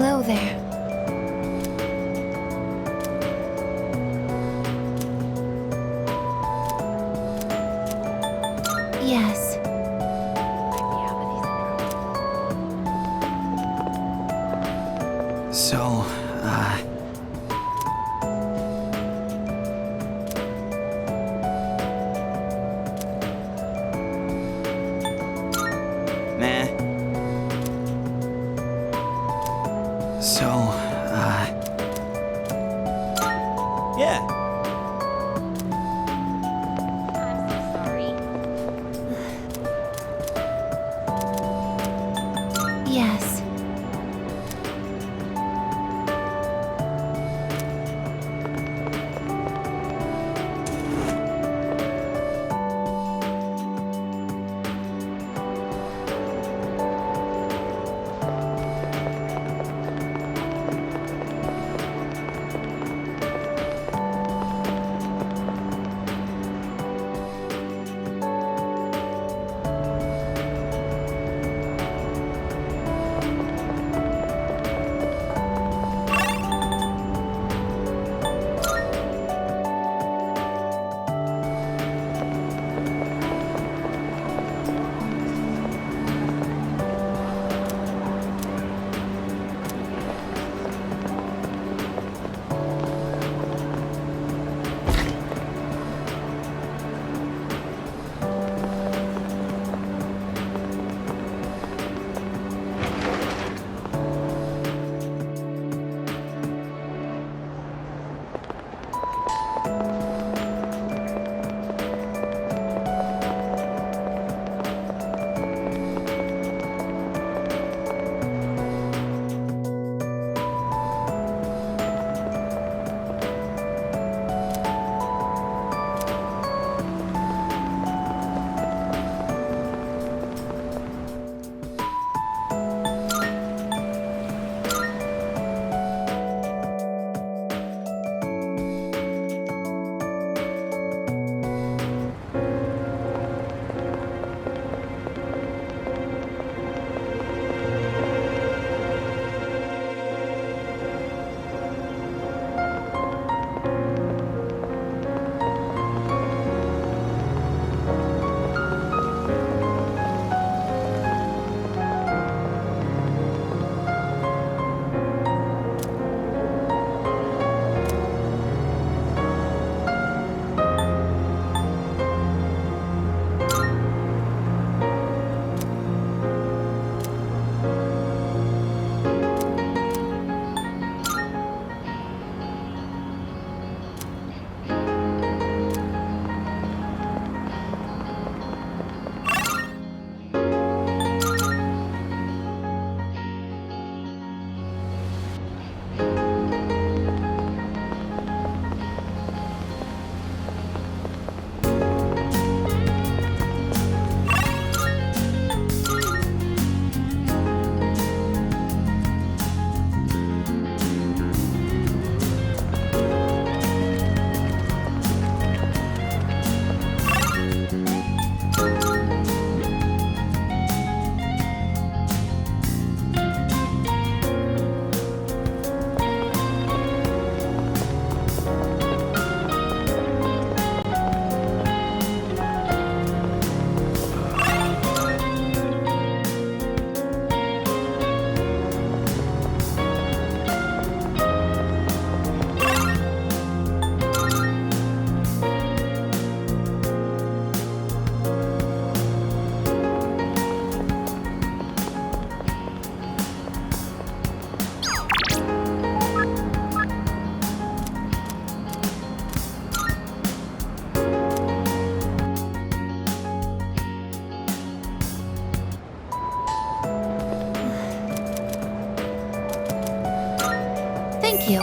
Hello there. Yes. So, Meh. So, yeah. I'm so sorry. Yes. Thank you.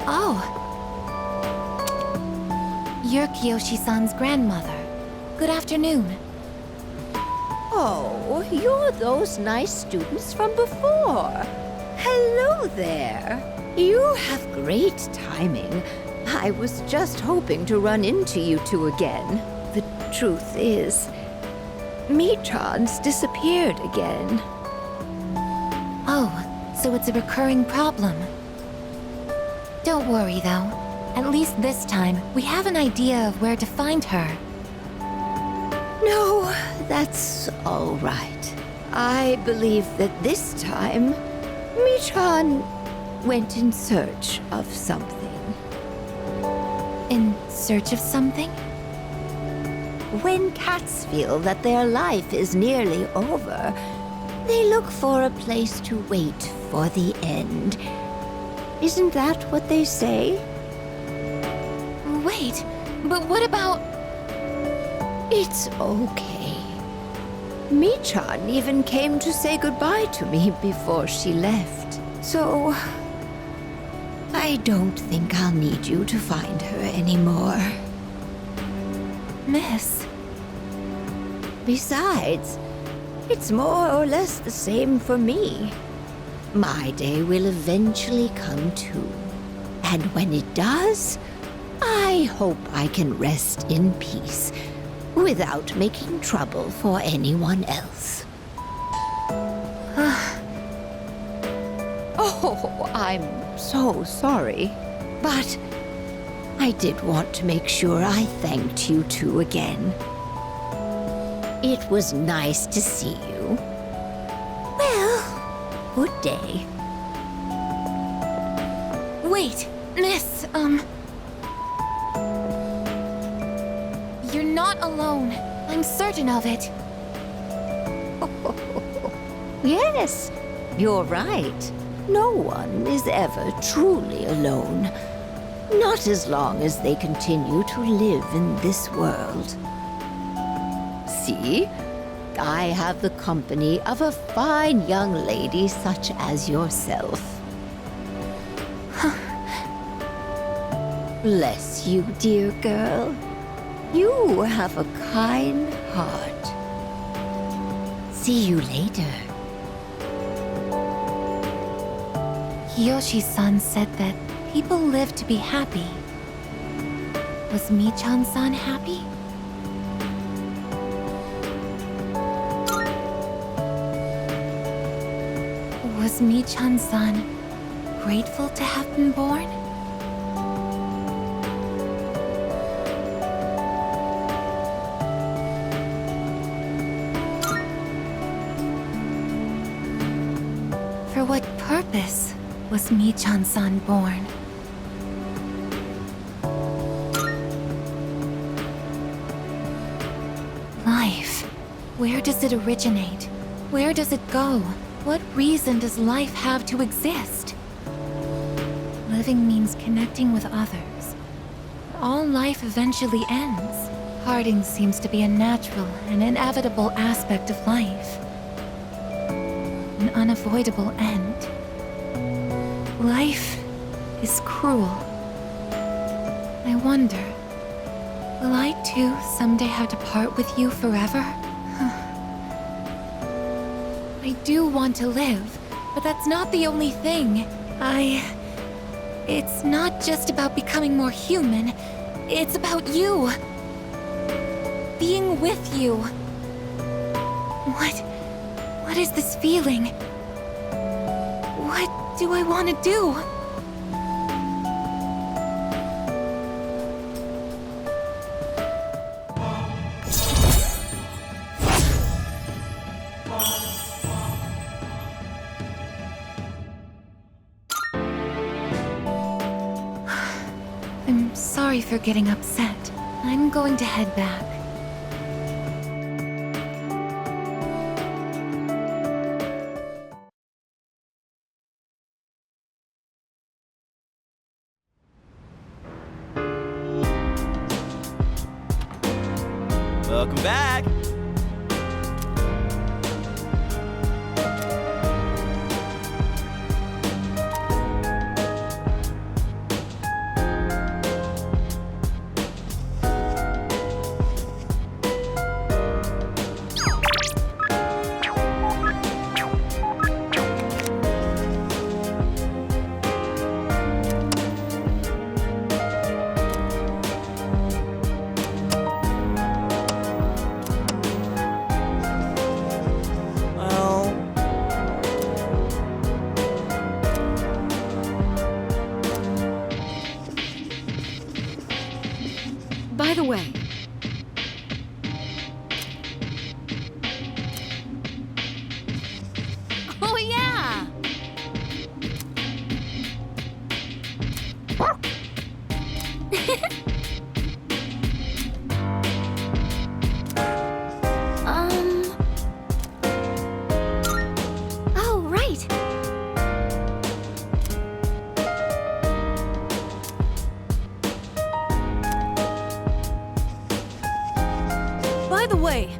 Oh. You're Kiyoshi-san's grandmother. Good afternoon. Oh, you're those nice students from before. Hello there. You have great timing. I was just hoping to run into you two again. The truth is, Michan's disappeared again. Oh, so it's a recurring problem. Don't worry, though. At least this time, we have an idea of where to find her. No, that's all right. I believe that this time, Michan went in search of something. In search of something? When cats feel that their life is nearly over, they look for a place to wait for the end. Isn't that what they say? Wait, but what about... It's okay. Michan even came to say goodbye to me before she left. So, I don't think I'll need you to find her anymore. Miss... Besides, it's more or less the same for me. My day will eventually come too. And when it does, I hope I can rest in peace without making trouble for anyone else. Oh, I'm so sorry. But I did want to make sure I thanked you two again. It was nice to see you. Well, good day. Wait, Miss, You're not alone. I'm certain of it. Yes, you're right. No one is ever truly alone. Not as long as they continue to live in this world. See? I have the company of a fine young lady such as yourself. Bless you, dear girl. You have a kind heart. See you later. Yoshi-san said that people live to be happy. Was Michan-san happy? Was Michan-san grateful to have been born? For what purpose was Michan-san born? Life. Where does it originate? Where does it go? What reason does life have to exist? Living means connecting with others. All life eventually ends. Parting seems to be a natural and inevitable aspect of life. An unavoidable end. Life is cruel. I wonder, will I too someday have to part with you forever? I do want to live, but that's not the only thing. It's not just about becoming more human. It's about you. Being with you. What is this feeling? What do I want to do? I'm sorry for getting upset. I'm going to head back. Welcome back. By the way, Oh, yeah! Oh, right. by the way,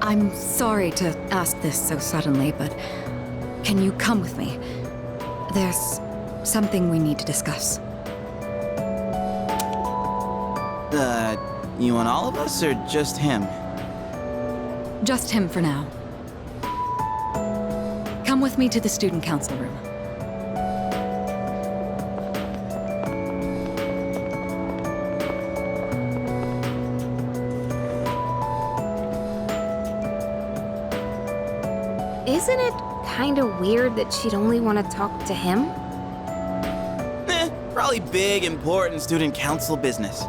I'm sorry to ask this so suddenly, but can you come with me? There's something we need to discuss. You want all of us or just him? Just him for now. Come with me to the student council room. Isn't it kind of weird that she'd only want to talk to him? Probably big, important student council business.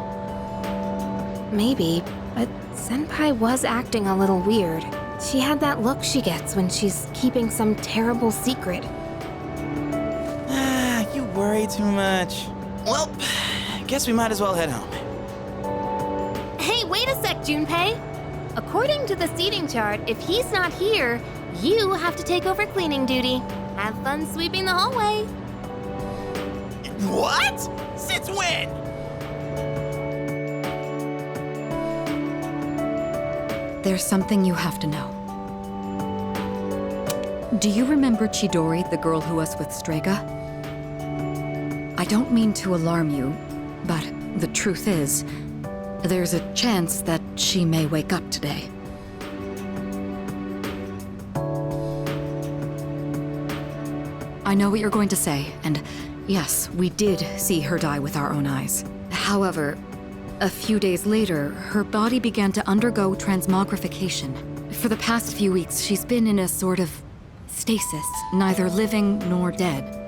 Maybe, but Senpai was acting a little weird. She had that look she gets when she's keeping some terrible secret. You worry too much. Well, guess we might as well head home. Hey, wait a sec, Junpei! According to the seating chart, if he's not here, you have to take over cleaning duty. Have fun sweeping the hallway. What? Since when? There's something you have to know. Do you remember Chidori, the girl who was with Strega? I don't mean to alarm you, but the truth is, there's a chance that she may wake up today. I know what you're going to say, and yes, we did see her die with our own eyes. However, a few days later, her body began to undergo transmogrification. For the past few weeks, she's been in a sort of stasis, neither living nor dead.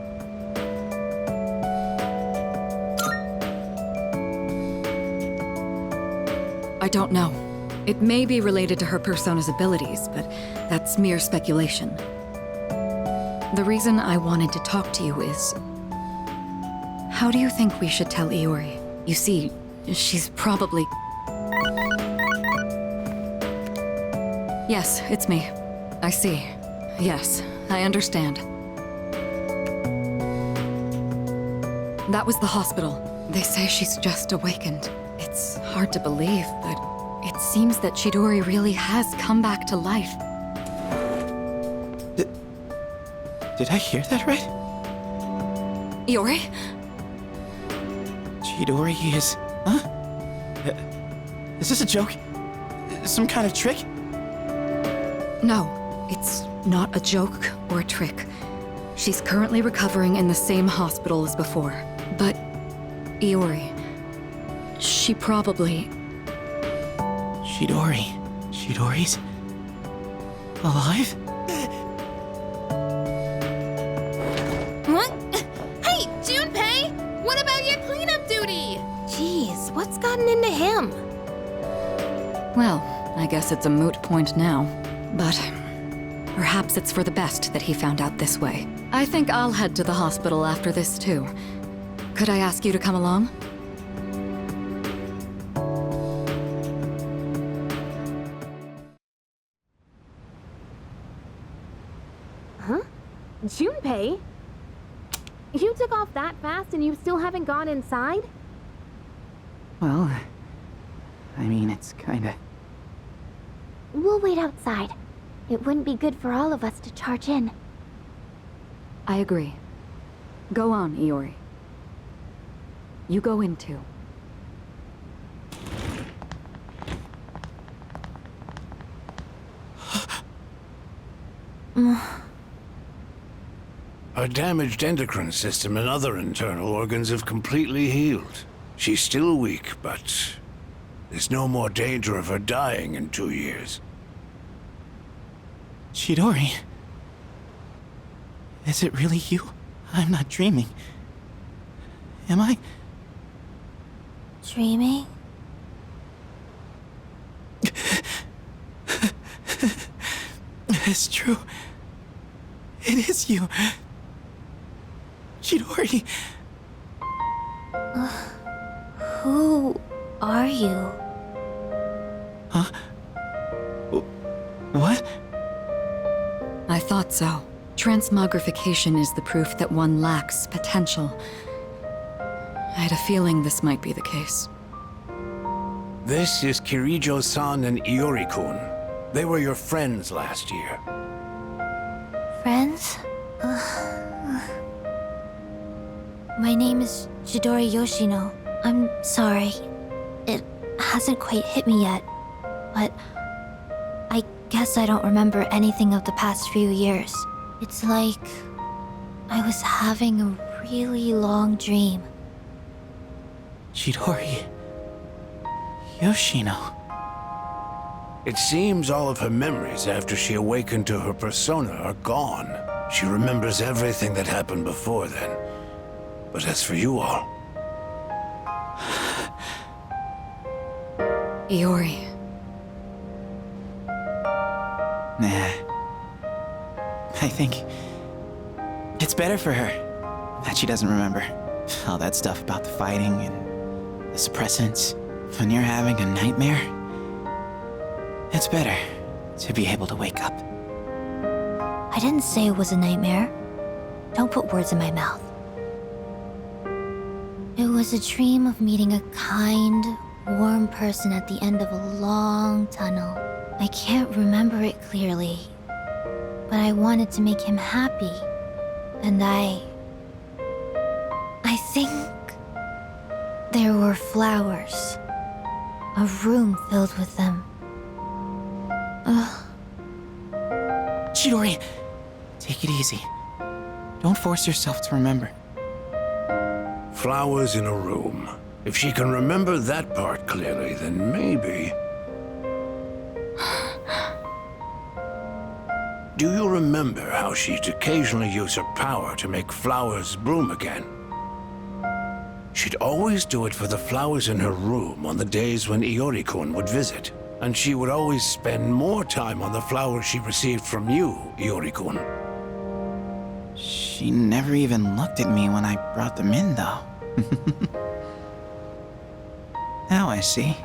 I don't know. It may be related to her persona's abilities, but that's mere speculation. The reason I wanted to talk to you is... How do you think we should tell Iori? You see, she's probably... Yes, it's me. I see. Yes, I understand. That was the hospital. They say she's just awakened. It's hard to believe, but it seems that Chidori really has come back to life. Did I hear that right? Iori? Chidori is... Huh? Is this a joke? Some kind of trick? No, it's not a joke or a trick. She's currently recovering in the same hospital as before. But Iori... She probably... Chidori's... alive? What? Hey, Junpei! What about your cleanup duty? Jeez, what's gotten into him? Well, I guess it's a moot point now. But perhaps it's for the best that he found out this way. I think I'll head to the hospital after this too. Could I ask you to come along? Huh? Junpei? You took off that fast and you still haven't gone inside? Well, I mean, it's kinda... We'll wait outside. It wouldn't be good for all of us to charge in. I agree. Go on, Iori. You go in too. Her damaged endocrine system and other internal organs have completely healed. She's still weak, but there's no more danger of her dying in 2 years. Chidori? Is it really you? I'm not dreaming. Am I? Dreaming? It's true. It is you. Chidori. Who are you? Huh? What? I thought so. Transmogrification is the proof that one lacks potential. I had a feeling this might be the case. This is Kirijo-san and Iori-kun. They were your friends last year. Friends? My name is Chidori Yoshino. I'm sorry. It hasn't quite hit me yet, but I guess I don't remember anything of the past few years. It's like I was having a really long dream. Chidori. Yoshino. It seems all of her memories after she awakened to her persona are gone. She remembers everything that happened before then. But as for you all... Iori. Nah. I think it's better for her that she doesn't remember all that stuff about the fighting and the suppressants. When you're having a nightmare, it's better to be able to wake up. I didn't say it was a nightmare. Don't put words in my mouth. It was a dream of meeting a kind, warm person at the end of a long tunnel. I can't remember it clearly, but I wanted to make him happy. And I think there were flowers. A room filled with them. Chidori, take it easy. Don't force yourself to remember. Flowers in a room. If she can remember that part clearly, then maybe... Do you remember how she'd occasionally use her power to make flowers bloom again? She'd always do it for the flowers in her room on the days when Iori-kun would visit. And she would always spend more time on the flowers she received from you, Iori-kun. She never even looked at me when I brought them in, though. Now I see.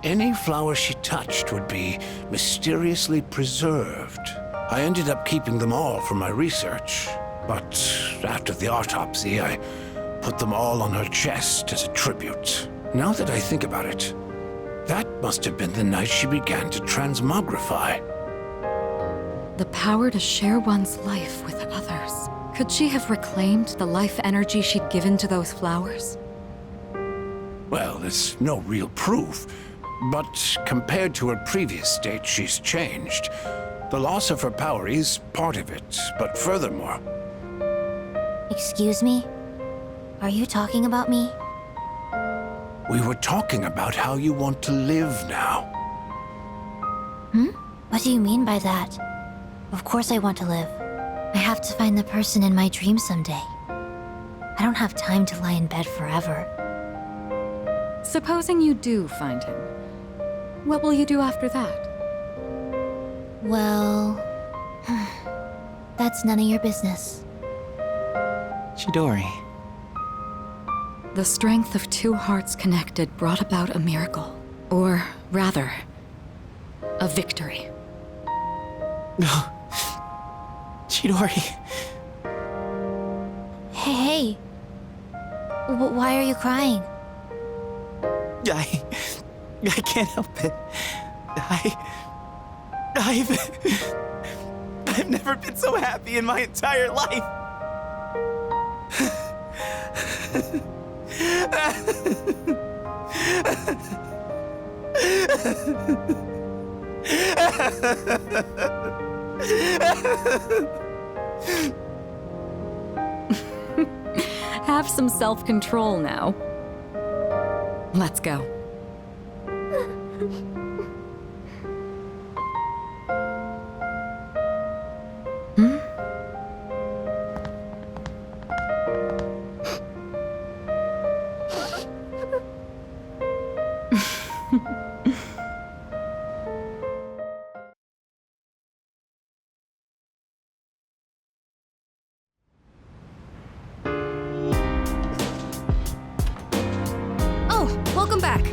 Any flower she touched would be mysteriously preserved. I ended up keeping them all for my research, but after the autopsy, I put them all on her chest as a tribute. Now that I think about it, that must have been the night she began to transmogrify. The power to share one's life with others. Could she have reclaimed the life energy she'd given to those flowers? Well, there's no real proof, but compared to her previous state, she's changed. The loss of her power is part of it, but furthermore... Excuse me? Are you talking about me? We were talking about how you want to live now. What do you mean by that? Of course I want to live. I have to find the person in my dream someday. I don't have time to lie in bed forever. Supposing you do find him, what will you do after that? Well... that's none of your business. Chidori. The strength of two hearts connected brought about a miracle. Or, rather, a victory. Chidori. Hey! Why are you crying? I can't help it. I've never been so happy in my entire life. Have some self-control now. Let's go. Welcome back.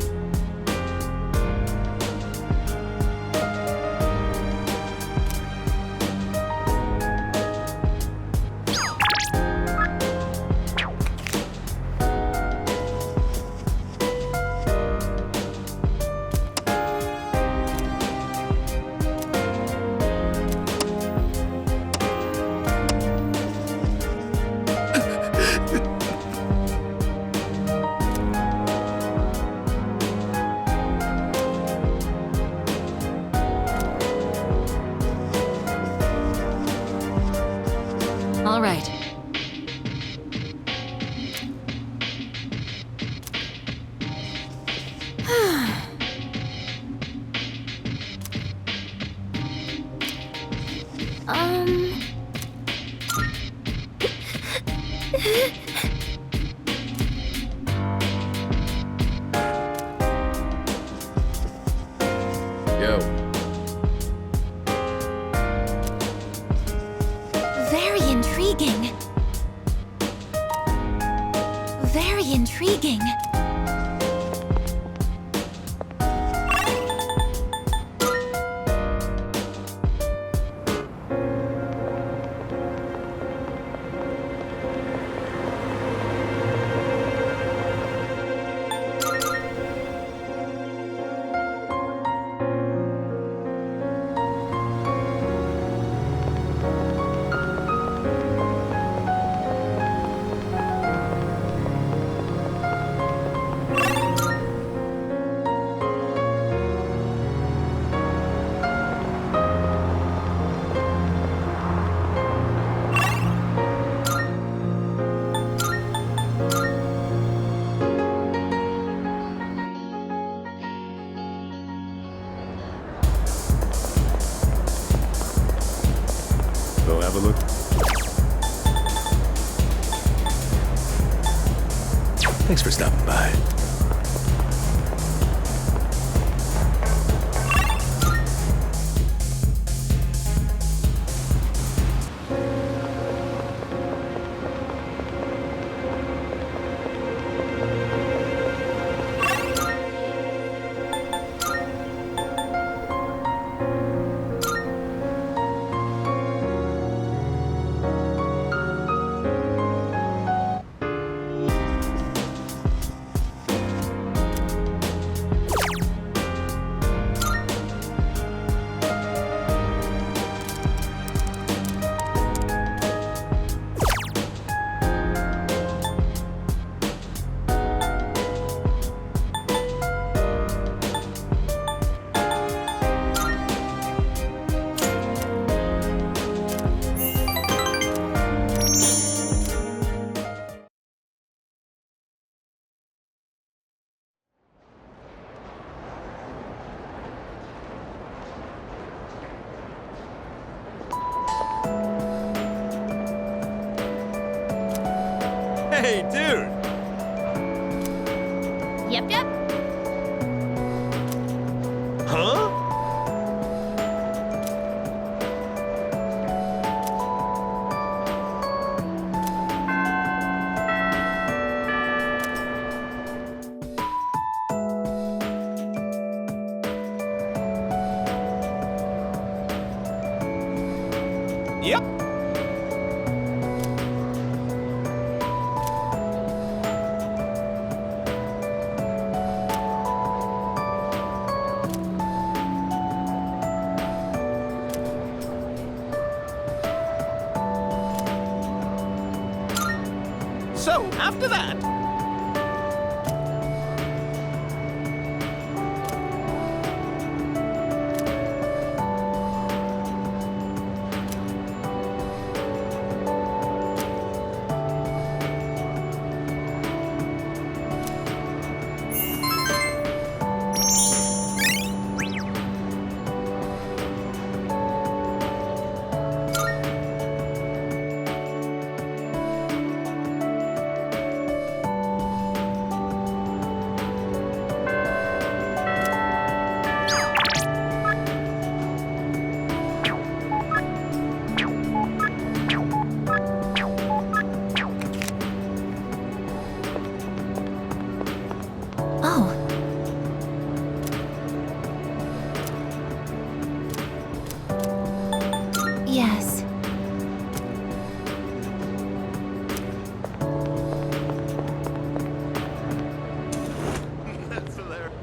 All right. Yo. Very intriguing. Very intriguing. have a look? Thanks for stopping by. Hey, dude! Yep, yep. Huh? Yep. So, after that... Oh. Yes. That's hilarious.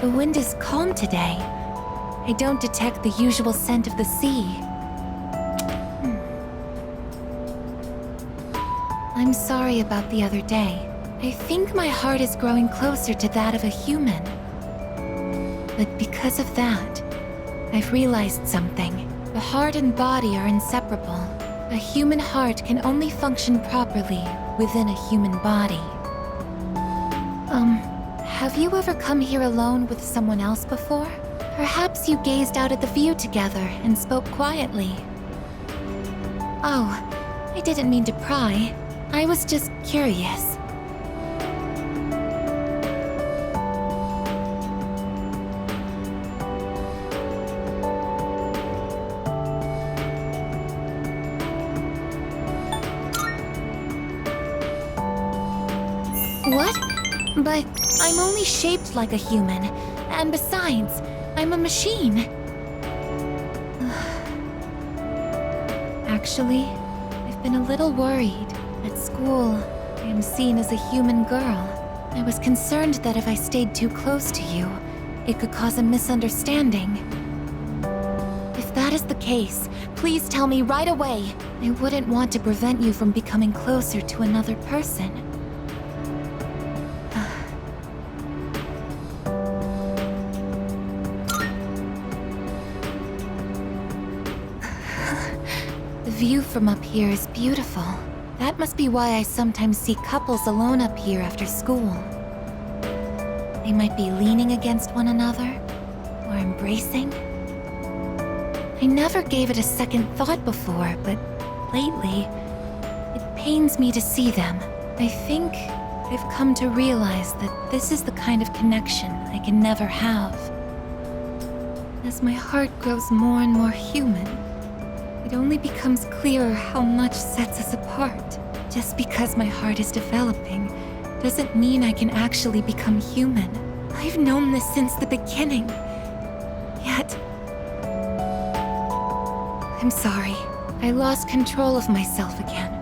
The wind is calm today. I don't detect the usual scent of the sea. I'm sorry about the other day. I think my heart is growing closer to that of a human. But because of that, I've realized something. The heart and body are inseparable. A human heart can only function properly within a human body. Have you ever come here alone with someone else before? Perhaps you gazed out at the view together and spoke quietly. Oh, I didn't mean to pry. I was just curious. What? But I'm only shaped like a human. And besides, I'm a machine. Actually, I've been a little worried. At school, I am seen as a human girl. I was concerned that if I stayed too close to you, it could cause a misunderstanding. If that is the case, please tell me right away. I wouldn't want to prevent you from becoming closer to another person. The view from up here is beautiful. That must be why I sometimes see couples alone up here after school. They might be leaning against one another, or embracing. I never gave it a second thought before, but lately, it pains me to see them. I think I've come to realize that this is the kind of connection I can never have. As my heart grows more and more human, it only becomes clearer how much sets us apart. Just because my heart is developing doesn't mean I can actually become human. I've known this since the beginning. Yet... I'm sorry. I lost control of myself again.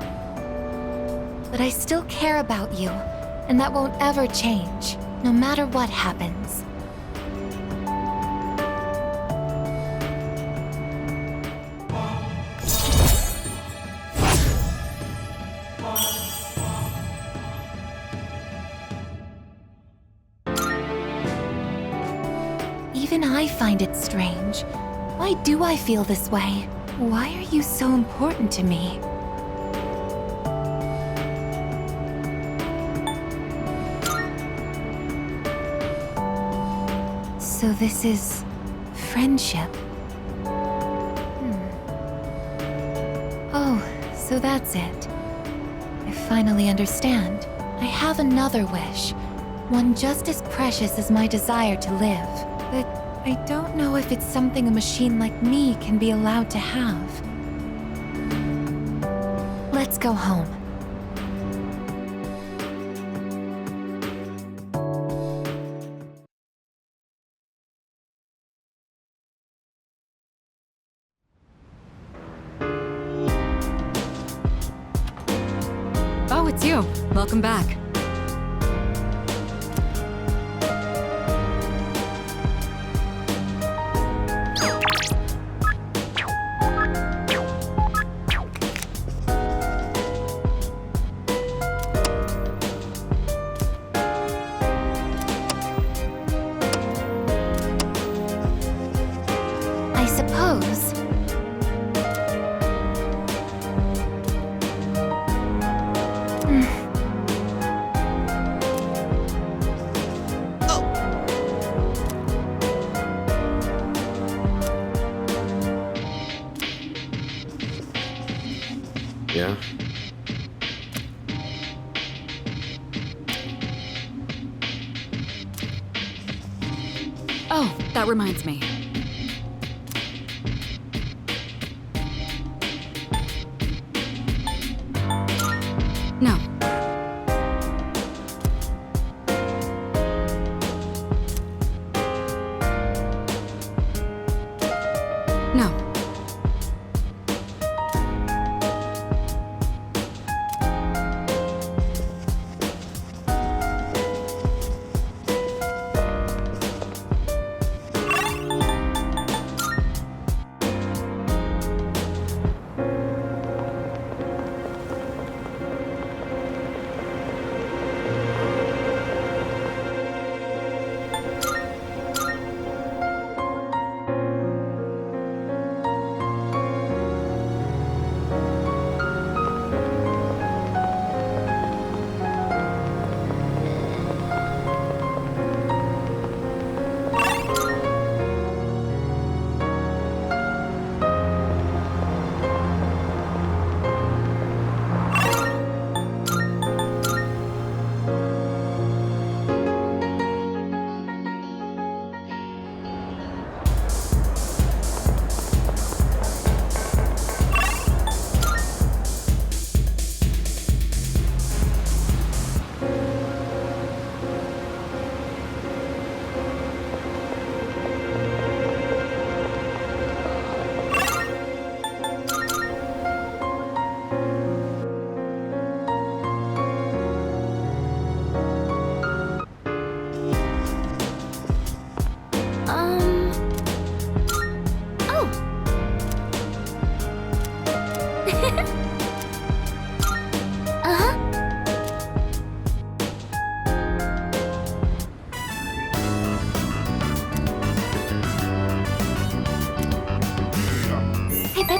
But I still care about you, and that won't ever change, no matter what happens. Even I find it strange. Why do I feel this way? Why are you so important to me? So this is... friendship. Oh, so that's it. I finally understand. I have another wish. One just as precious as my desire to live. But I don't know if it's something a machine like me can be allowed to have. Let's go home. Oh, it's you. Welcome back. I suppose... Yeah? Oh, that reminds me. No. No.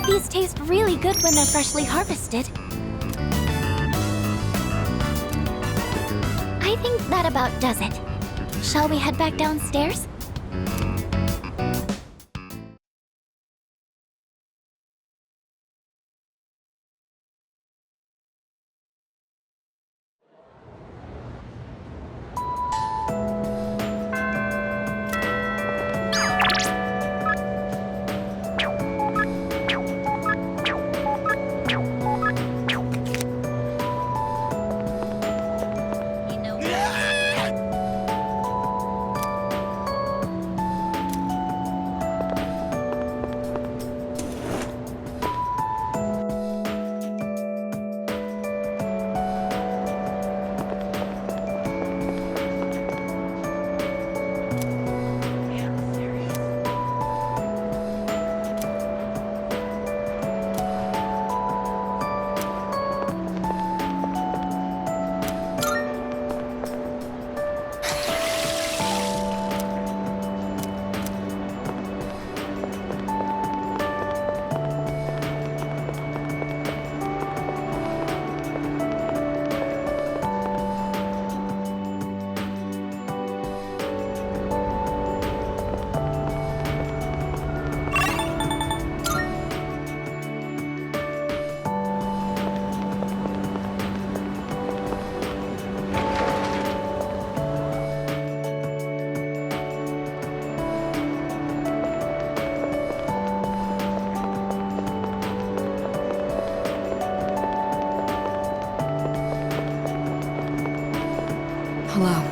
These taste really good when they're freshly harvested. I think that about does it. Shall we head back downstairs? Hello.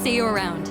See you around.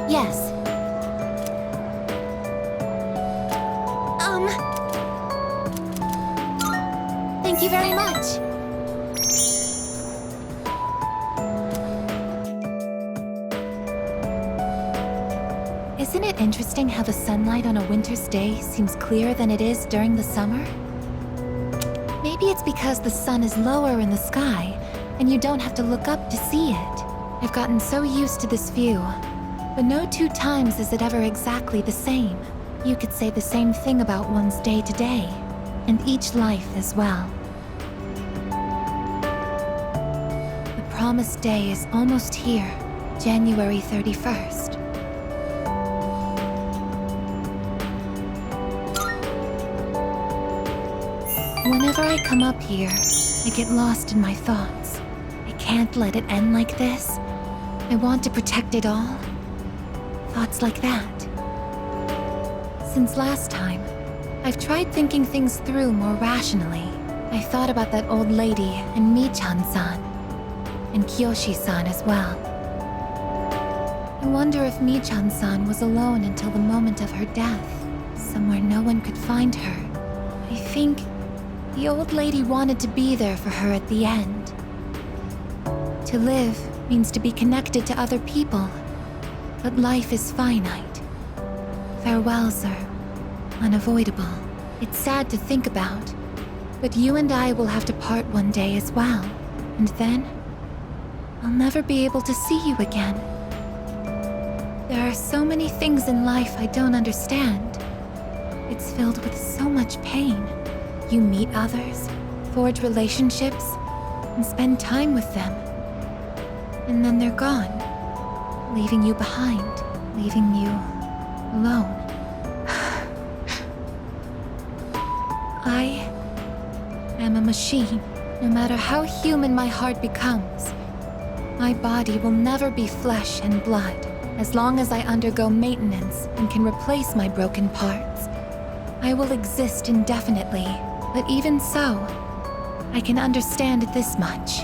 Yes. Thank you very much. Isn't it interesting how the sunlight on a winter's day seems clearer than it is during the summer? Maybe it's because the sun is lower in the sky, and you don't have to look up to see it. I've gotten so used to this view, but no two times is it ever exactly the same. You could say the same thing about one's day-to-day, and each life as well. The promised day is almost here, January 31st. Whenever I come up here, I get lost in my thoughts. I can't let it end like this. I want to protect it all. Thoughts like that. Since last time, I've tried thinking things through more rationally. I thought about that old lady and Michan-san, and Kiyoshi-san as well. I wonder if Michan-san was alone until the moment of her death, somewhere no one could find her. I think the old lady wanted to be there for her at the end. To live means to be connected to other people, but life is finite. Farewells are unavoidable. It's sad to think about, but you and I will have to part one day as well, and then I'll never be able to see you again. There are so many things in life I don't understand. It's filled with so much pain. You meet others, forge relationships, and spend time with them. And then they're gone, leaving you behind, leaving you alone. I am a machine. No matter how human my heart becomes, my body will never be flesh and blood. As long as I undergo maintenance and can replace my broken parts, I will exist indefinitely. But even so, I can understand this much.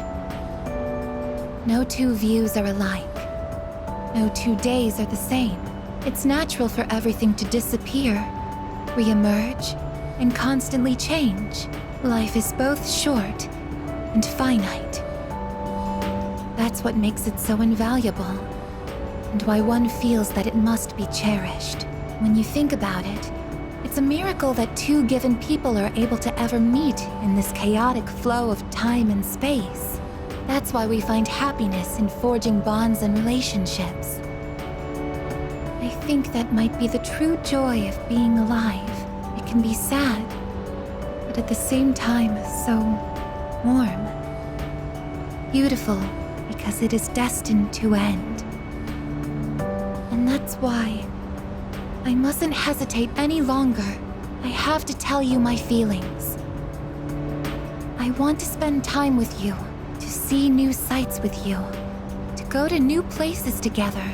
No two views are alike. No 2 days are the same. It's natural for everything to disappear, re-emerge, and constantly change. Life is both short and finite. That's what makes it so invaluable, and why one feels that it must be cherished. When you think about it, it's a miracle that two given people are able to ever meet in this chaotic flow of time and space. That's why we find happiness in forging bonds and relationships. I think that might be the true joy of being alive. It can be sad, but at the same time so warm. Beautiful, because it is destined to end. And that's why I mustn't hesitate any longer. I have to tell you my feelings. I want to spend time with you, to see new sights with you, to go to new places together,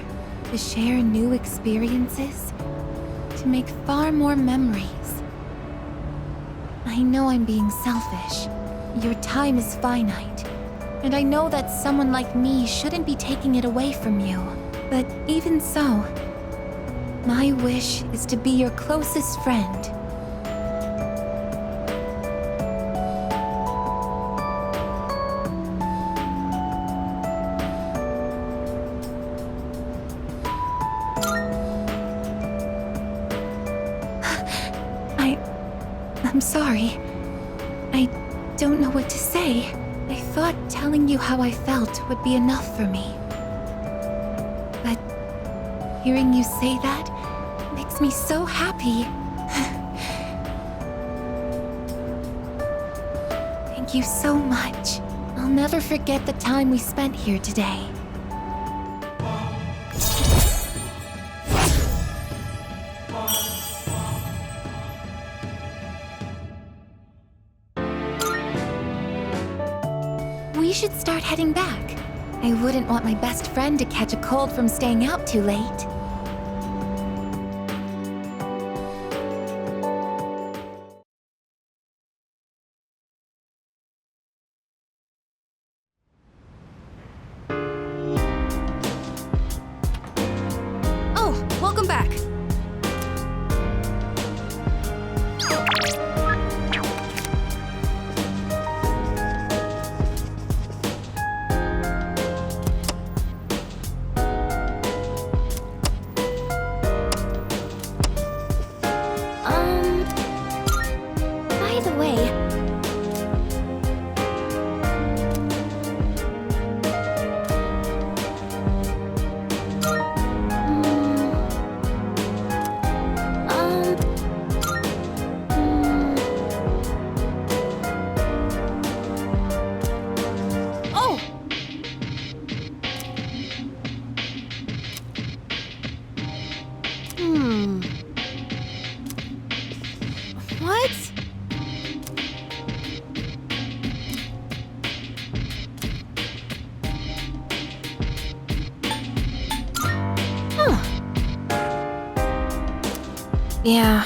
to share new experiences, to make far more memories. I know I'm being selfish. Your time is finite, and I know that someone like me shouldn't be taking it away from you. But even so, my wish is to be your closest friend. I'm sorry. I don't know what to say. I thought telling you how I felt would be enough for me. But hearing you say that makes me so happy. Thank you so much. I'll never forget the time we spent here today. We should start heading back. I wouldn't want my best friend to catch a cold from staying out too late. Oh, welcome back. Yeah.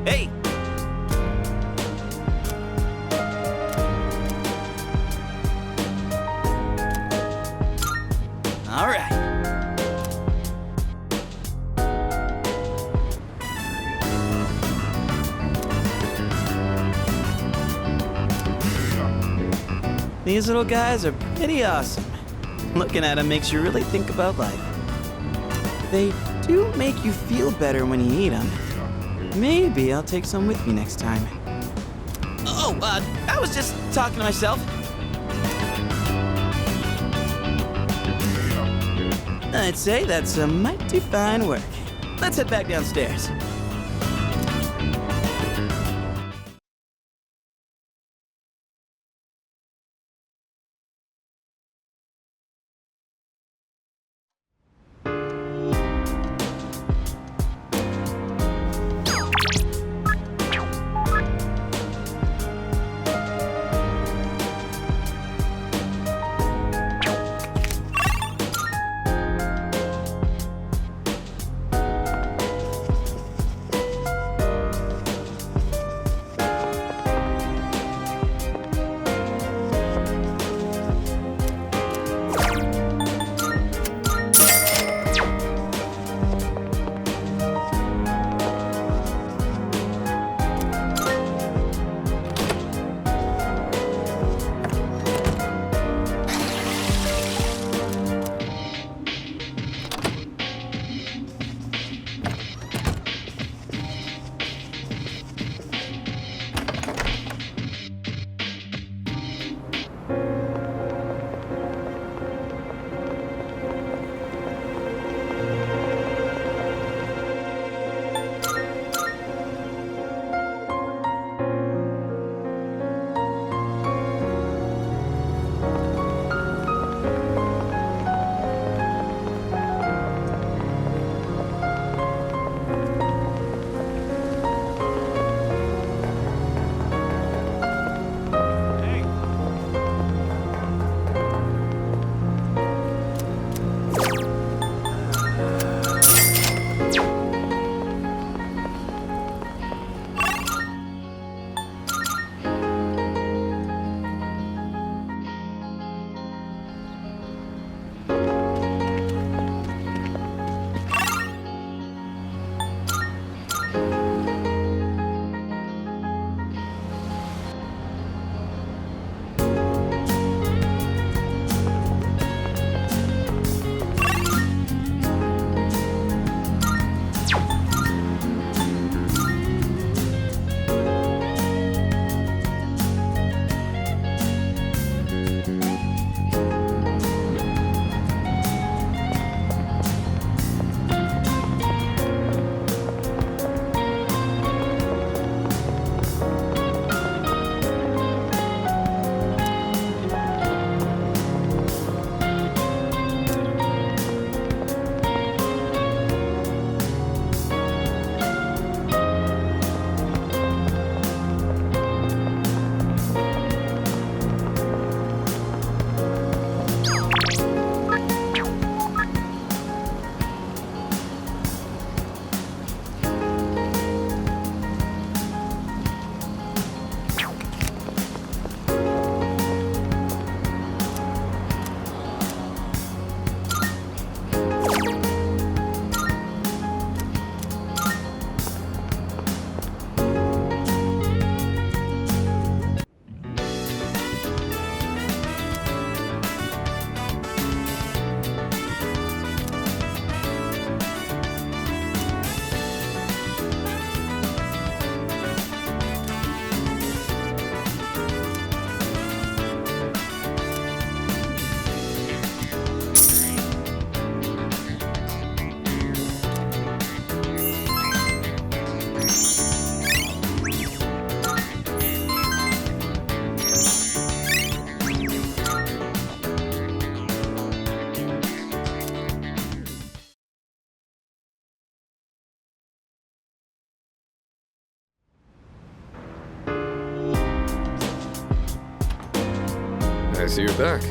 Hey! All right. These little guys are pretty awesome. Looking at them makes you really think about life. They do make you feel better when you eat them. Maybe I'll take some with me next time. Oh, I was just talking to myself. I'd say that's some mighty fine work. Let's head back downstairs. I see you're back.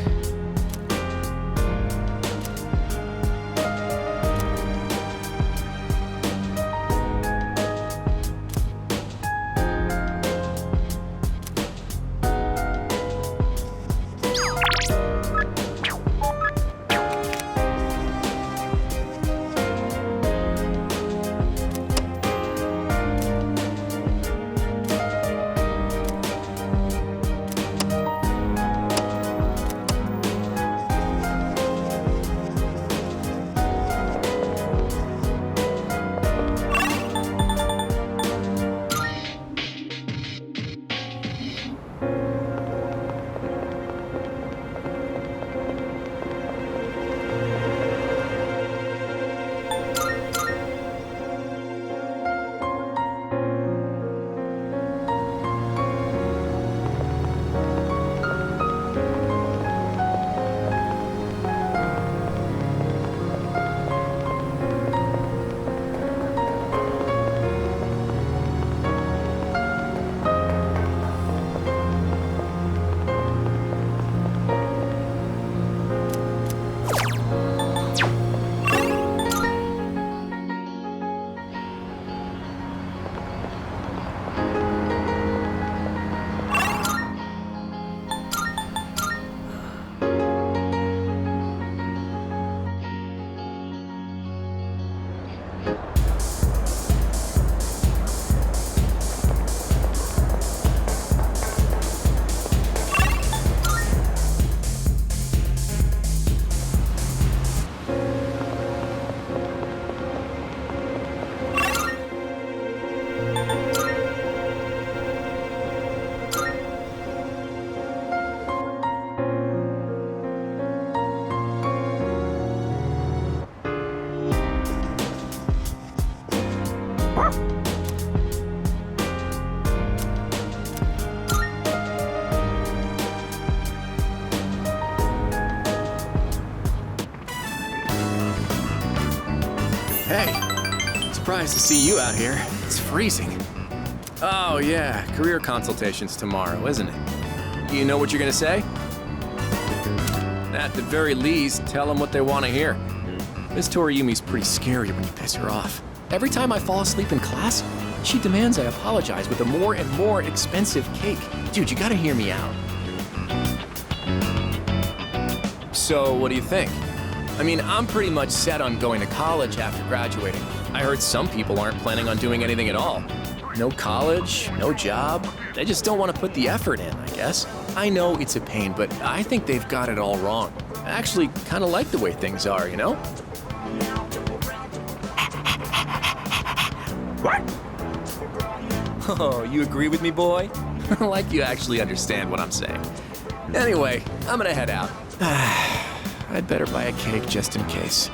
Hey, surprised to see you out here. It's freezing. Oh yeah, career consultation's tomorrow, isn't it? You know what you're gonna say? At the very least, tell them what they want to hear. Miss Toriumi's pretty scary when you piss her off. Every time I fall asleep in class, she demands I apologize with a more and more expensive cake. Dude, you gotta hear me out. So, what do you think? I mean, I'm pretty much set on going to college after graduating. I heard some people aren't planning on doing anything at all. No college, no job. They just don't want to put the effort in, I guess. I know it's a pain, but I think they've got it all wrong. I actually kind of like the way things are, you know? What? Oh, you agree with me, boy? Like you actually understand what I'm saying. Anyway, I'm gonna head out. I'd better buy a cake just in case.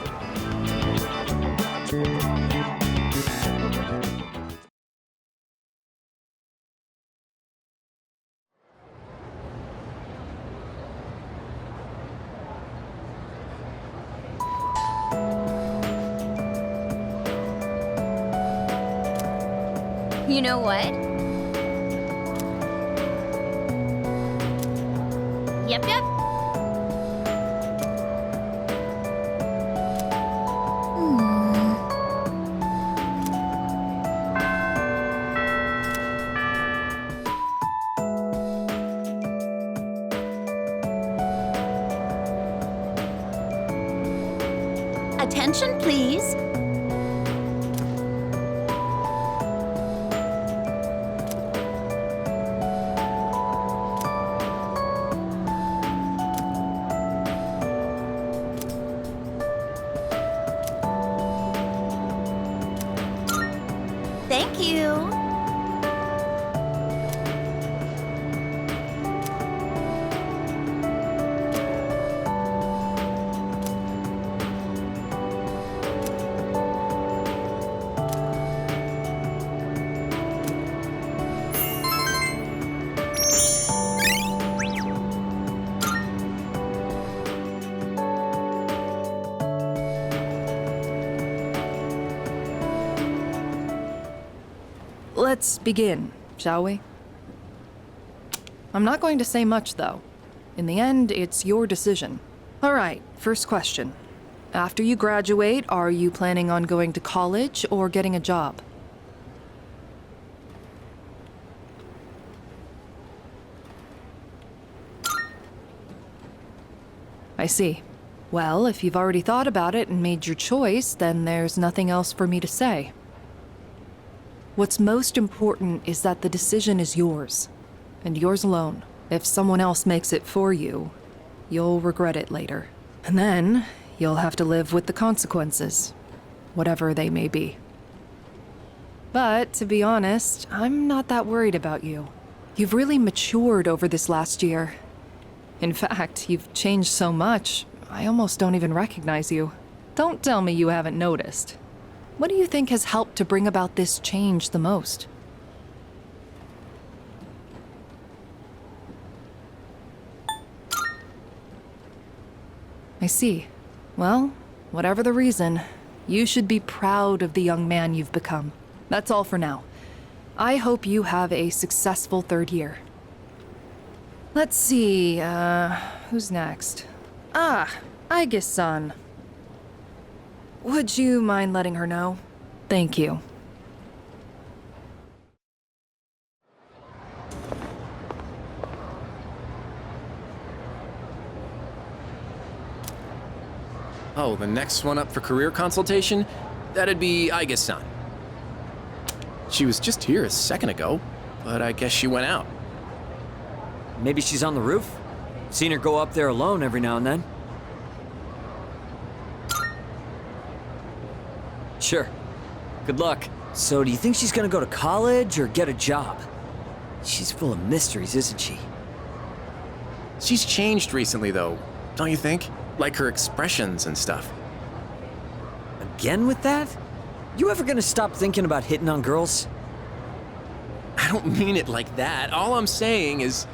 You know what? Yep, yep. Attention, please. Thank you. Let's begin, shall we? I'm not going to say much, though. In the end, it's your decision. All right, first question. After you graduate, are you planning on going to college or getting a job? I see. Well, if you've already thought about it and made your choice, then there's nothing else for me to say. What's most important is that the decision is yours, and yours alone. If someone else makes it for you, you'll regret it later. And then, you'll have to live with the consequences, whatever they may be. But, to be honest, I'm not that worried about you. You've really matured over this last year. In fact, you've changed so much, I almost don't even recognize you. Don't tell me you haven't noticed. What do you think has helped to bring about this change the most? I see. Well, whatever the reason, you should be proud of the young man you've become. That's all for now. I hope you have a successful third year. Let's see, who's next? Aigis-san. Would you mind letting her know? Thank you. Oh, the next one up for career consultation? That'd be Aigis-san. She was just here a second ago, but I guess she went out. Maybe she's on the roof? Seen her go up there alone every now and then. Sure. Good luck. So, do you think she's gonna go to college or get a job? She's full of mysteries, isn't she? She's changed recently, though, don't you think? Like her expressions and stuff. Again with that? You ever gonna stop thinking about hitting on girls? I don't mean it like that. All I'm saying is...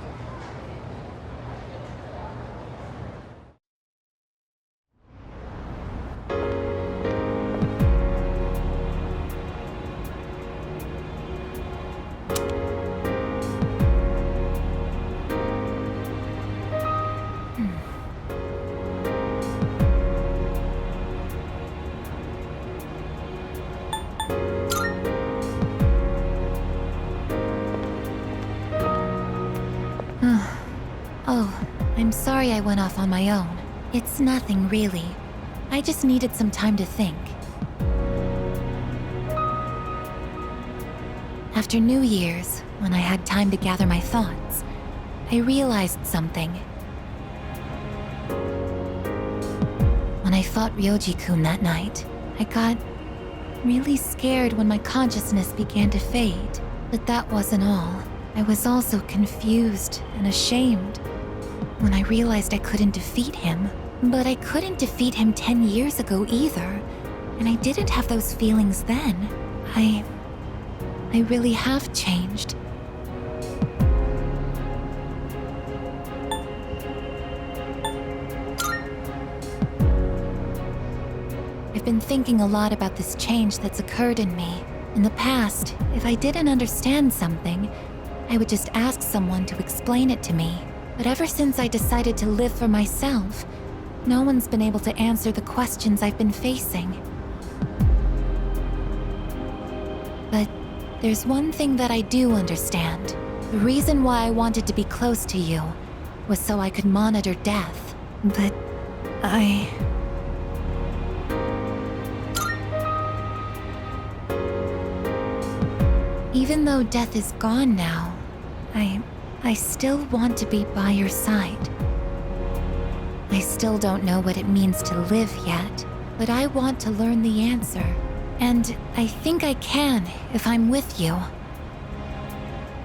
Oh, I'm sorry I went off on my own. It's nothing, really. I just needed some time to think. After New Year's, when I had time to gather my thoughts, I realized something. When I fought Ryoji-kun that night, I got really scared when my consciousness began to fade. But that wasn't all. I was also confused and ashamed when I realized I couldn't defeat him. But I couldn't defeat him 10 years ago either, and I didn't have those feelings then. I really have changed. I've been thinking a lot about this change that's occurred in me. In the past, if I didn't understand something, I would just ask someone to explain it to me. But ever since I decided to live for myself, no one's been able to answer the questions I've been facing. But there's one thing that I do understand. The reason why I wanted to be close to you was so I could monitor death. But even though death is gone now, I still want to be by your side. I still don't know what it means to live yet, but I want to learn the answer. And I think I can if I'm with you.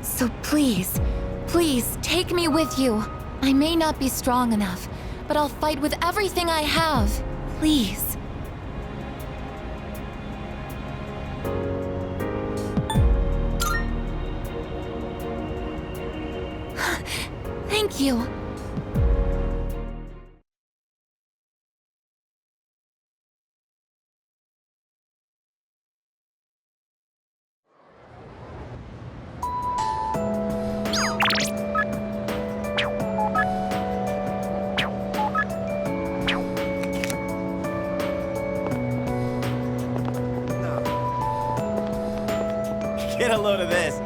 So please, please take me with you. I may not be strong enough, but I'll fight with everything I have. Please. Thank you. Get a load of this.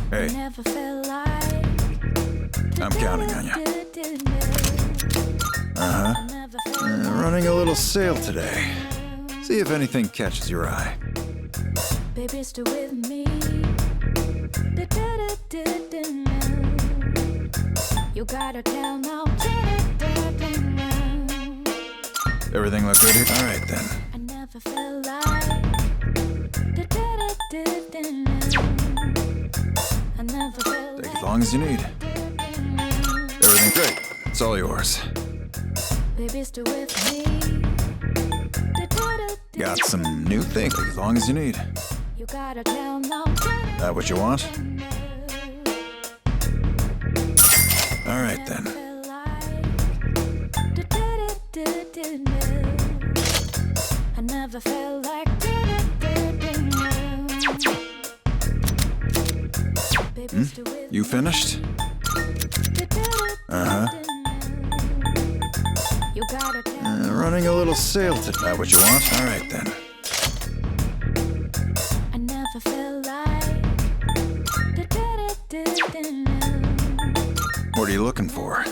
Hey, I'm counting on you. Running a little sale today. See if anything catches your eye. Baby, stay with me. You gotta tell now. Everything look good here? All right then. I never felt like. I never felt Take as long as you need. Everything great. It's all yours. Baby, stay with me. Got some new things. Take as long as you need. You gotta tell now. That what you want? All right then. I never felt like. You finished? You gotta tell. Running a little sale today. That what you want? All right then. I never felt like. What are you looking for?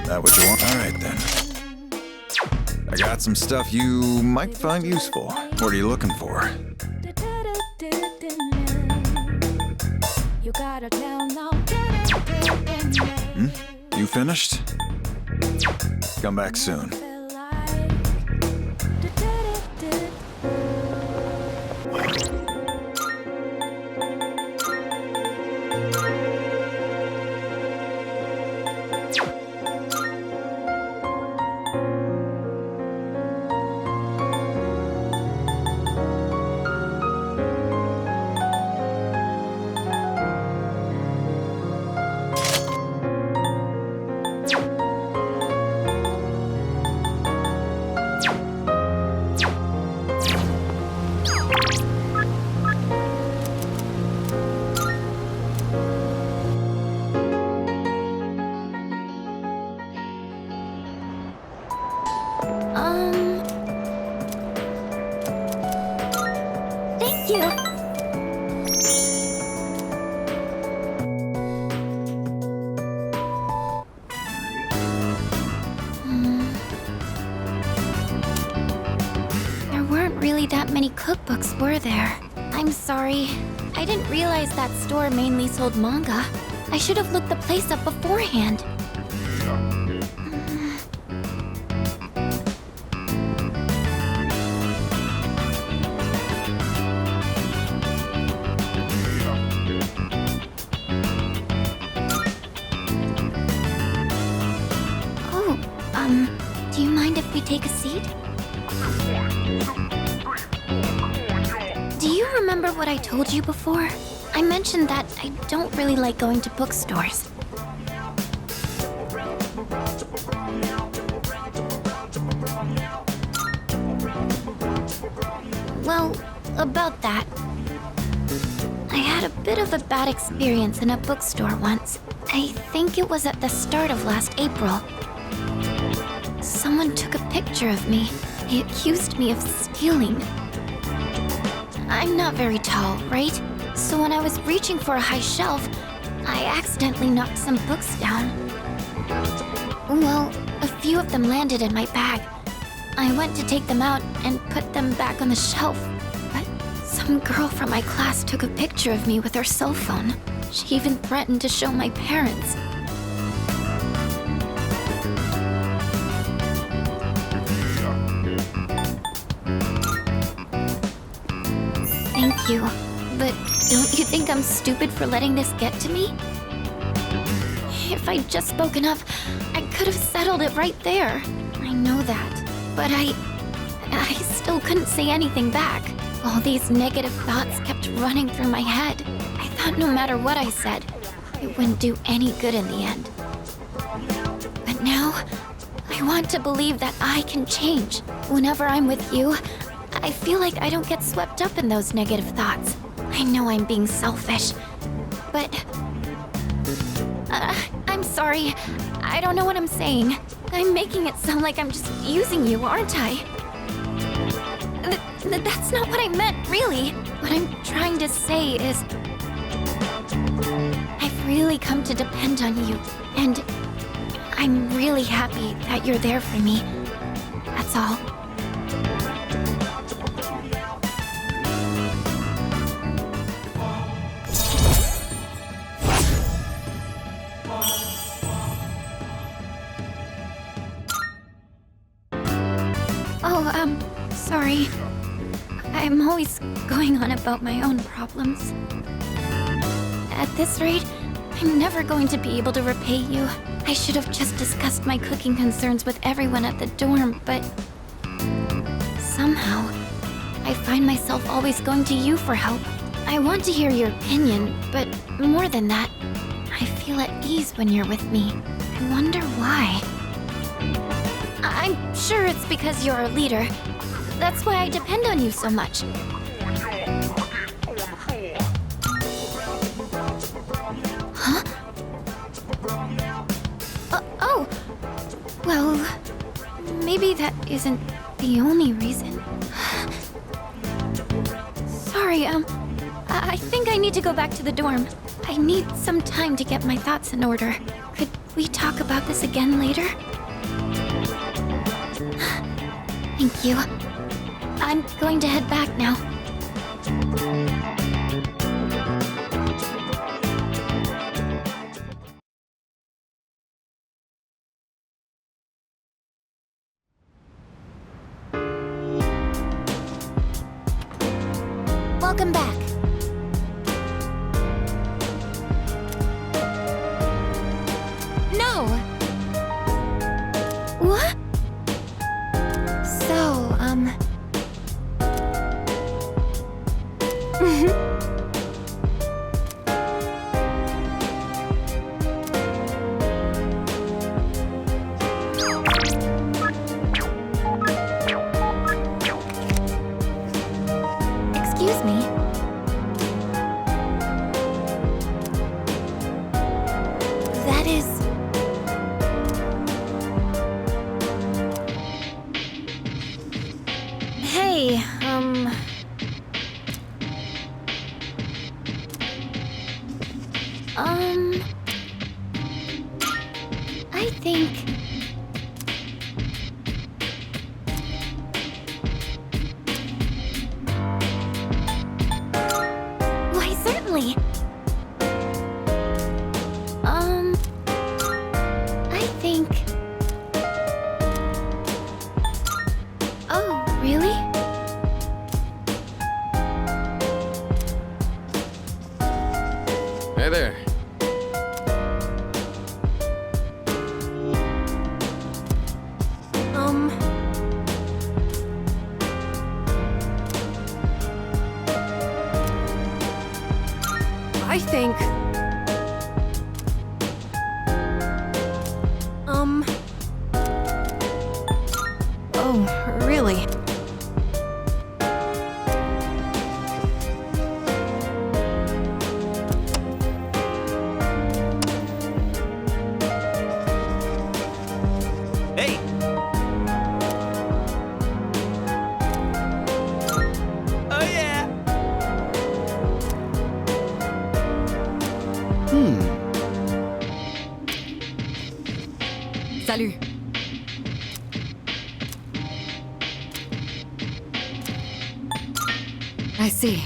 That what you want? All right then. I got some stuff you might find useful. What are you looking for? You gotta tell no. You finished? Come back soon. Thank you. There weren't really that many cookbooks, were there? I'm sorry. I didn't realize that store mainly sold manga. I should have looked the place up beforehand. Do you mind if we take a seat? Do you remember what I told you before? I mentioned that I don't really like going to bookstores. Well, about that. I had a bit of a bad experience in a bookstore once. I think it was at the start of last April. Someone took a picture of me. They accused me of stealing. I'm not very tall, right? So when I was reaching for a high shelf, I accidentally knocked some books down. Well, a few of them landed in my bag. I went to take them out and put them back on the shelf, but some girl from my class took a picture of me with her cell phone. She even threatened to show my parents. Thank you, but don't you think I'm stupid for letting this get to me? If I'd just spoken up, I could have settled it right there. I know that, but I still couldn't say anything back. All these negative thoughts kept running through my head. I thought no matter what I said, it wouldn't do any good in the end. But now, I want to believe that I can change. Whenever I'm with you, I feel like I don't get swept up in those negative thoughts. I know I'm being selfish, but... I'm sorry. I don't know what I'm saying. I'm making it sound like I'm just using you, aren't I? That's not what I meant, really. What I'm trying to say is... I've really come to depend on you, and I'm really happy that you're there for me. That's all. Sorry. I'm always going on about my own problems. At this rate, I'm never going to be able to repay you. I should have just discussed my cooking concerns with everyone at the dorm, but... somehow, I find myself always going to you for help. I want to hear your opinion, but more than that, I feel at ease when you're with me. I wonder why. I'm sure it's because you're a leader. That's why I depend on you so much. Huh? Oh! Well, maybe that isn't the only reason. Sorry, I think I need to go back to the dorm. I need some time to get my thoughts in order. Could we talk about this again later? Thank you. I'm going to head back now. Welcome back. No! What? So, excuse me. That is... Hey, I think... Why, certainly. I think... Oh, really? Hey there. I think... Oh, really? Hey! Oh, yeah! Salut. I see.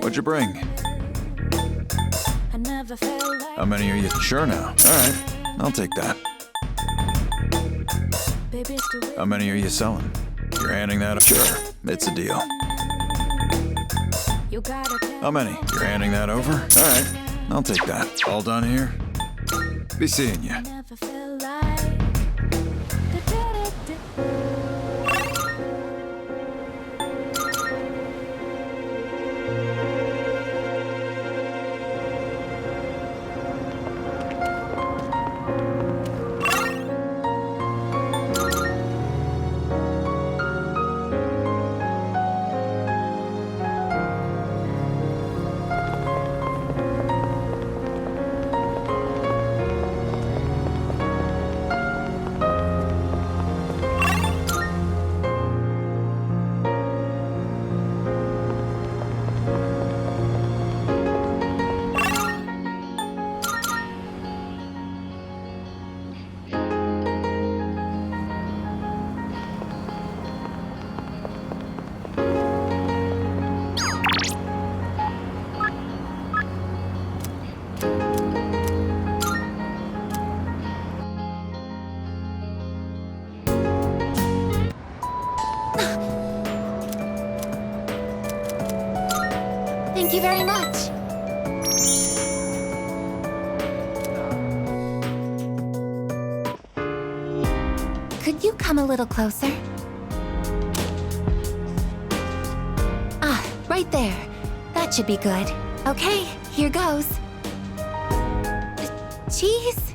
What'd you bring? I never felt like How many are you? Sure now. Alright, I'll take that. baby's too How many are you selling? You're handing that? Sure, it's a deal. You gotta tell How many? You're handing that over? Alright, I'll take that. All done here? Be seeing you. never felt like Thank you very much. Could you come a little closer? Ah, right there. That should be good. Okay, here goes. Cheese?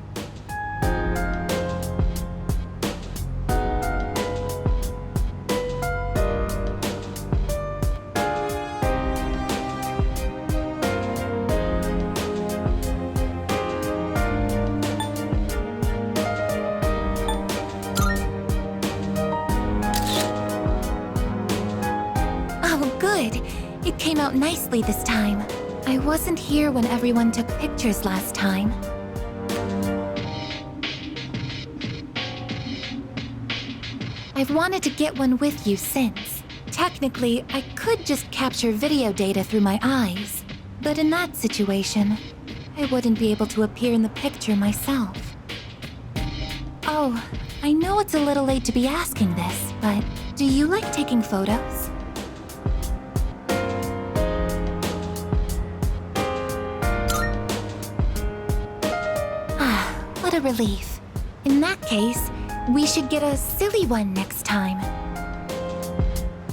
Oh, good. It came out nicely this time. I wasn't here when everyone took pictures last time. I've wanted to get one with you since. Technically, I could just capture video data through my eyes. But in that situation, I wouldn't be able to appear in the picture myself. Oh, I know it's a little late to be asking this, but do you like taking photos? Ah, what a relief. In that case, we should get a silly one next time.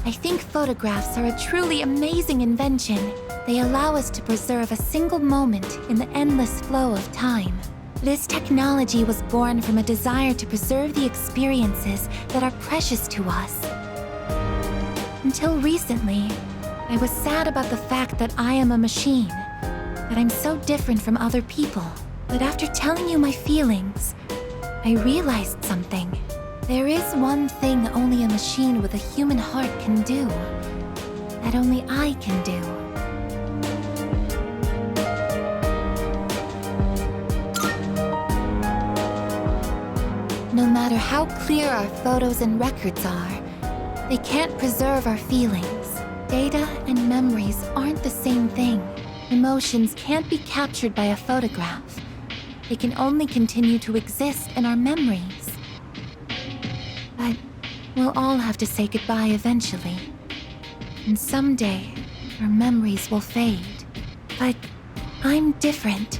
I think photographs are a truly amazing invention. They allow us to preserve a single moment in the endless flow of time. This technology was born from a desire to preserve the experiences that are precious to us. Until recently, I was sad about the fact that I am a machine, that I'm so different from other people. But after telling you my feelings, I realized something. There is one thing only a machine with a human heart can do, that only I can do. No matter how clear our photos and records are, they can't preserve our feelings. Data and memories aren't the same thing. Emotions can't be captured by a photograph. They can only continue to exist in our memories. But we'll all have to say goodbye eventually. And someday, our memories will fade. But I'm different.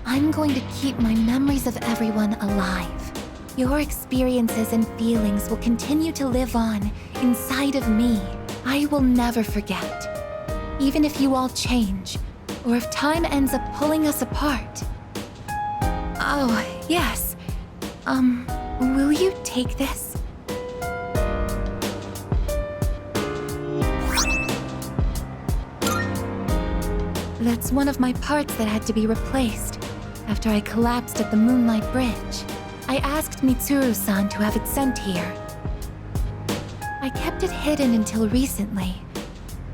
I'm going to keep my memories of everyone alive. Your experiences and feelings will continue to live on inside of me. I will never forget. Even if you all change, or if time ends up pulling us apart. Oh, yes. Will you take this? That's one of my parts that had to be replaced after I collapsed at the Moonlight Bridge. I asked Mitsuru-san to have it sent here. I kept it hidden until recently,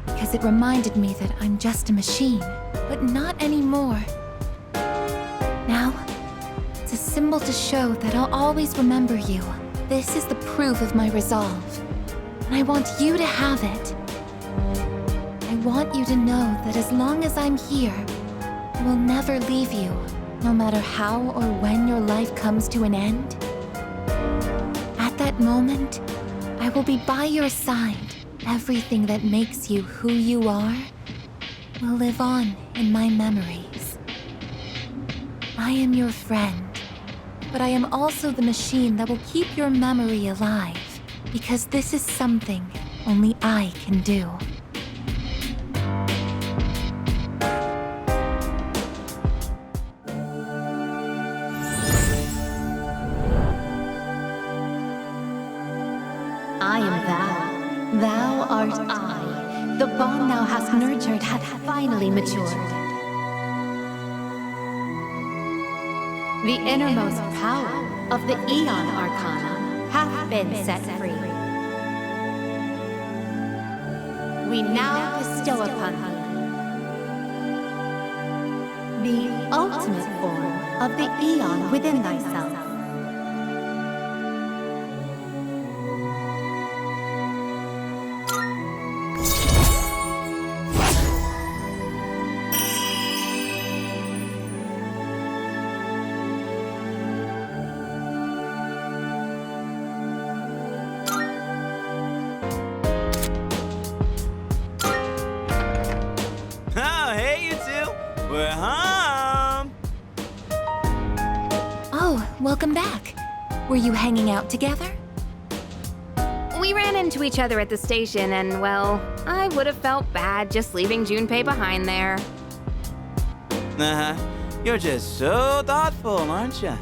because it reminded me that I'm just a machine, but not anymore. Now, it's a symbol to show that I'll always remember you. This is the proof of my resolve, and I want you to have it. I want you to know that as long as I'm here, I will never leave you, no matter how or when your life comes to an end. At that moment, I will be by your side. Everything that makes you who you are will live on in my memories. I am your friend, but I am also the machine that will keep your memory alive, because this is something only I can do. I am thou. Thou art I. The bond thou hast nurtured hath finally matured. The innermost power of the Aeon Arcana hath been set free. We now bestow upon thee the ultimate form of the Aeon within thyself. Oh, hey, you two. We're home. Oh, welcome back. Were you hanging out together? We ran into each other at the station, and well, I would have felt bad just leaving Junpei behind there. Uh-huh. You're just so thoughtful, aren't you?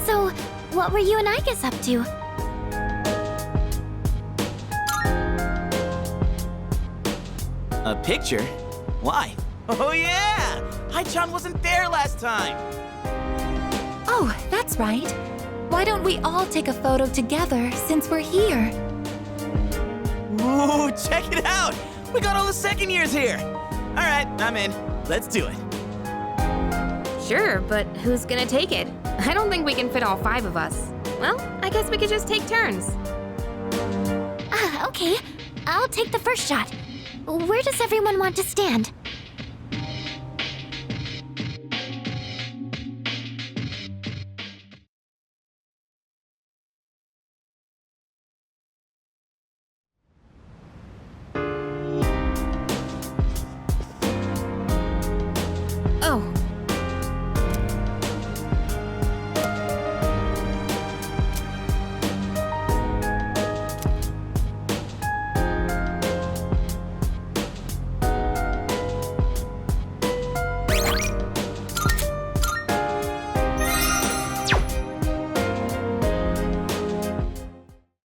So, what were you and Igus up to? A picture? Why? Oh, yeah! Hai-chan wasn't there last time! Oh, that's right. Why don't we all take a photo together since we're here? Ooh, check it out! We got all the second years here! Alright, I'm in. Let's do it. Sure, but who's gonna take it? I don't think we can fit all 5 of us. Well, I guess we could just take turns. Okay. I'll take the first shot. Where does everyone want to stand?